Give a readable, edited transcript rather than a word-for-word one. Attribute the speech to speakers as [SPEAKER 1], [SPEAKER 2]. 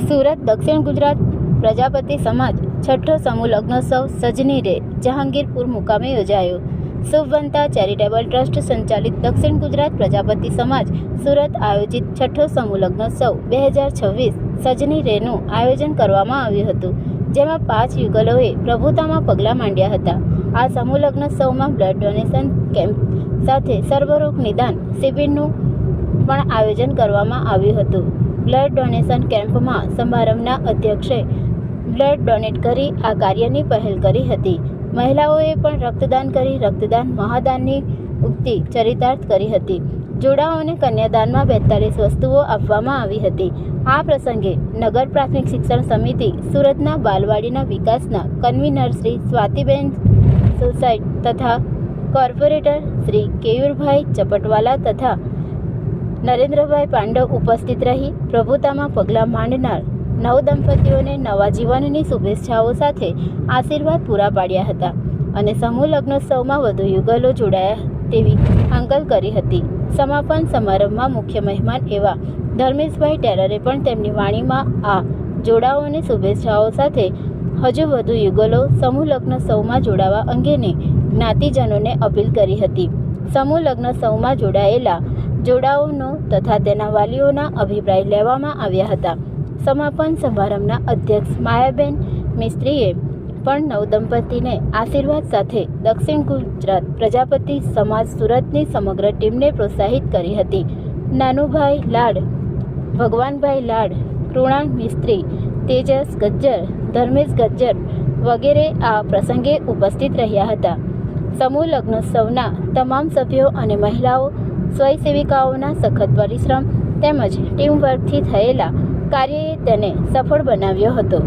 [SPEAKER 1] સુરત દક્ષિણ ગુજરાત પ્રજાપતિ સમાજ છઠ્ઠો સમૂહ લગ્નોત્સવ સજની રે જહાંગીરપુર મુકામે યોજાયો. શુભવંતા ચેરિટેબલ ટ્રસ્ટ સંચાલિત દક્ષિણ ગુજરાત પ્રજાપતિ સમાજ સુરત આયોજિત છઠ્ઠો સમૂહ લગ્નોત્સવ 2026 સજની રેનું આયોજન કરવામાં આવ્યું હતું, જેમાં 5 યુગલોએ પ્રભુતામાં પગલાં માંડ્યા હતા. આ સમૂહ લગ્નોત્સવમાં બ્લડ ડોનેશન કેમ્પ સાથે સર્વરોગ નિદાન શિબિરનું પણ આયોજન કરવામાં આવ્યું હતું. બ્લડ ડોનેશન કેમ્પમાં સમારંભના અધ્યક્ષે બ્લડ ડોનેટ કરી આ કાર્યની પહેલ કરી હતી. મહિલાઓએ પણ રક્તદાન કરી રક્તદાન મહાદાનની ઉક્તિ ચરિતાર્થ કરી હતી. જોડાઓને કન્યાદાનમાં 42 વસ્તુઓ આપવામાં આવી હતી. આ પ્રસંગે નગર પ્રાથમિક શિક્ષણ સમિતિ સુરતના બાલવાડીના વિકાસના કન્વીનર શ્રી સ્વાતિબેન સોસાયટ તથા કોર્પોરેટર શ્રી કેયુરભાઈ ચપટવાલા તથા નરેન્દ્રભાઈ પાંડવ ઉપસ્થિત રહી પ્રભુતામાં પગલાં માંડનાર નવદંપતીઓને નવા જીવનની શુભેચ્છાઓ સાથે આશીર્વાદ પૂરા પાડ્યા હતા અને સમૂહ લગ્નોત્સવમાં વધુ યુગલો જોડાયા તેવી હાંકલ કરી હતી. સમાપન સમારંભમાં મુખ્ય મહેમાન એવા ધર્મેશભાઈ ટેલરે પણ તેમની વાણીમાં આ જોડાઓની શુભેચ્છાઓ સાથે હજુ વધુ યુગલો સમૂહ લગ્નોત્સવમાં જોડાવા અંગેની જ્ઞાતિજનોને અપીલ કરી હતી. સમૂહ લગ્નોત્સવમાં જોડાયેલા જોડાઓનો તથા તેના વાલીઓના અભિપ્રાય લેવામાં આવ્યા હતા. સમાપન સમારંભના અધ્યક્ષ માયાબેન મિસ્ત્રીએ પણ નવદંપતીને આશીર્વાદ સાથે દક્ષિણ ગુજરાત પ્રજાપતિ સમાજ સુરતની સમગ્ર ટીમને પ્રોત્સાહિત કરી હતી. નાનુભાઈ લાડ, ભગવાનભાઈ લાડ, કૃણાલ મિસ્ત્રી, તેજસ ગજ્જર, ધર્મેશ ગજ્જર વગેરે આ પ્રસંગે ઉપસ્થિત રહ્યા હતા. સમૂહ લગ્નોત્સવના તમામ સભ્યો અને મહિલાઓ સ્વયંસેવિકાઓના સખત પરિશ્રમ તેમજ ટીમવર્કથી થયેલા કાર્યએ તેને સફળ બનાવ્યો હતો.